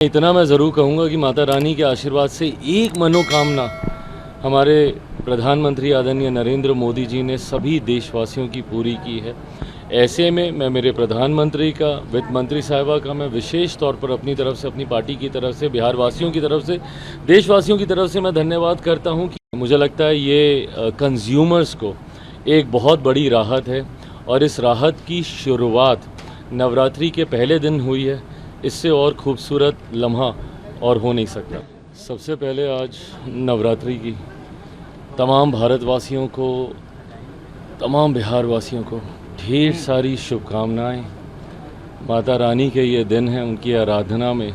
इतना मैं ज़रूर कहूँगा कि माता रानी के आशीर्वाद से एक मनोकामना हमारे प्रधानमंत्री आदरणीय नरेंद्र मोदी जी ने सभी देशवासियों की पूरी की है। ऐसे में मैं मेरे प्रधानमंत्री का, वित्त मंत्री साहिबा का मैं विशेष तौर पर अपनी तरफ से, अपनी पार्टी की तरफ से, बिहार वासियों की तरफ से, देशवासियों की तरफ से मैं धन्यवाद करता हूँ कि मुझे लगता है ये कंज्यूमर्स को एक बहुत बड़ी राहत है और इस राहत की शुरुआत नवरात्रि के पहले दिन हुई है। इससे और खूबसूरत लम्हा और हो नहीं सकता। सबसे पहले आज नवरात्रि की तमाम भारतवासियों को, तमाम बिहार वासियों को ढेर सारी शुभकामनाएं। माता रानी के ये दिन हैं, उनकी आराधना में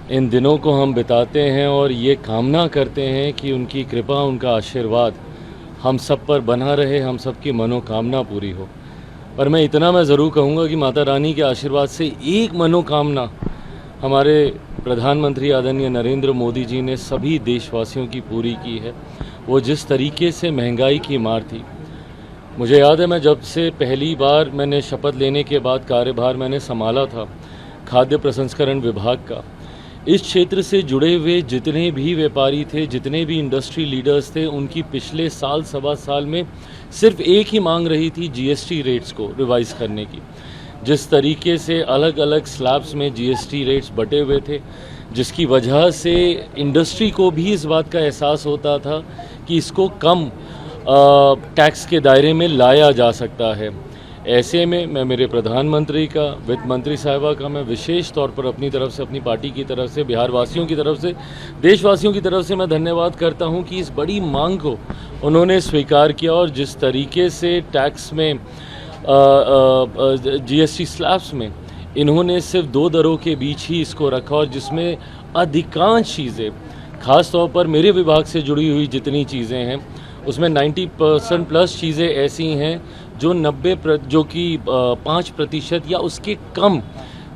इन दिनों को हम बिताते हैं और ये कामना करते हैं कि उनकी कृपा, उनका आशीर्वाद हम सब पर बना रहे, हम सब की मनोकामना पूरी हो। पर मैं ज़रूर कहूँगा कि माता रानी के आशीर्वाद से एक मनोकामना हमारे प्रधानमंत्री आदरणीय नरेंद्र मोदी जी ने सभी देशवासियों की पूरी की है। वो जिस तरीके से महंगाई की मार थी, मुझे याद है मैं जब से पहली बार मैंने शपथ लेने के बाद कार्यभार मैंने संभाला था खाद्य प्रसंस्करण विभाग का, इस क्षेत्र से जुड़े हुए जितने भी व्यापारी थे, जितने भी इंडस्ट्री लीडर्स थे, उनकी पिछले साल सवा साल में सिर्फ एक ही मांग रही थी जीएसटी रेट्स को रिवाइज़ करने की। जिस तरीके से अलग अलग स्लैब्स में जीएसटी रेट्स बटे हुए थे, जिसकी वजह से इंडस्ट्री को भी इस बात का एहसास होता था कि इसको कम टैक्स के दायरे में लाया जा सकता है। ऐसे में मैं मेरे प्रधानमंत्री का, वित्त मंत्री साहिबा का मैं विशेष तौर पर अपनी तरफ से, अपनी पार्टी की तरफ से, बिहार वासियों की तरफ से, देशवासियों की तरफ से मैं धन्यवाद करता हूं कि इस बड़ी मांग को उन्होंने स्वीकार किया और जिस तरीके से टैक्स में जीएसटी स्लैब्स में इन्होंने सिर्फ 2 दरों के बीच ही इसको रखा और जिसमें अधिकांश चीज़ें, ख़ास तौर पर मेरे विभाग से जुड़ी हुई जितनी चीज़ें हैं उसमें 90% प्लस चीज़ें ऐसी हैं जो 5% या उसके कम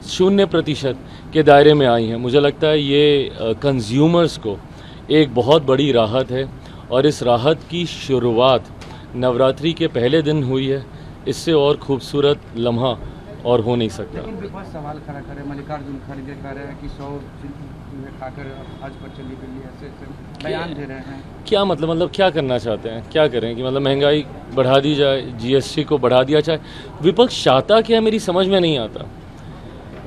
0% के दायरे में आई हैं। मुझे लगता है ये कंज्यूमर्स को एक बहुत बड़ी राहत है और इस राहत की शुरुआत नवरात्रि के पहले दिन हुई है। इससे और खूबसूरत लम्हा और हो नहीं सकता। लेकिन विपक्ष सवाल खड़ा करे, मल्लिकार्जुन खड़गे कह रहे हैं कि 100 खाकर आज पर चली गई, ऐसे बयान दे रहे हैं। क्या मतलब क्या करना चाहते हैं? क्या करें कि मतलब महंगाई बढ़ा दी जाए, जीएसटी को बढ़ा दिया जाए? विपक्ष चाहता क्या मेरी समझ में नहीं आता।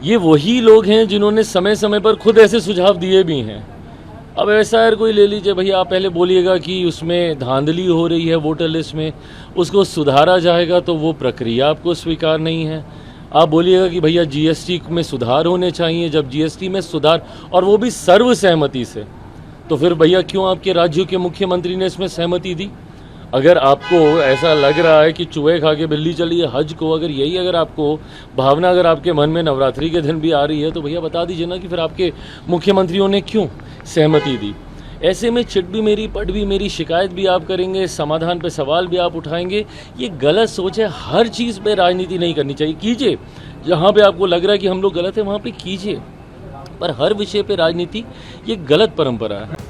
ये वही लोग हैं जिन्होंने समय समय पर खुद ऐसे सुझाव दिए भी हैं। अब ऐसा है, कोई ले लीजिए भैया, आप पहले बोलिएगा कि उसमें धांधली हो रही है वोटर लिस्ट में, उसको सुधारा जाएगा, तो वो प्रक्रिया आपको स्वीकार नहीं है। आप बोलिएगा कि भैया जीएसटी में सुधार होने चाहिए, जब जीएसटी में सुधार, और वो भी सर्वसहमति से, तो फिर भैया क्यों आपके राज्यों के मुख्यमंत्री ने इसमें सहमति दी? अगर आपको ऐसा लग रहा है कि चूहे खा के बिल्ली चली है हज को, अगर यही अगर आपको भावना अगर आपके मन में नवरात्रि के दिन भी आ रही है, तो भैया बता दीजिए ना कि फिर आपके मुख्यमंत्रियों ने क्यों सहमति दी। ऐसे में चिट भी मेरी, पट भी मेरी, शिकायत भी आप करेंगे, समाधान पे सवाल भी आप उठाएंगे। ये गलत सोच है। हर चीज़ पे राजनीति नहीं करनी चाहिए। कीजिए, जहाँ पे आपको लग रहा है कि हम लोग गलत हैं वहाँ पे कीजिए, पर हर विषय पे राजनीति ये गलत परंपरा है।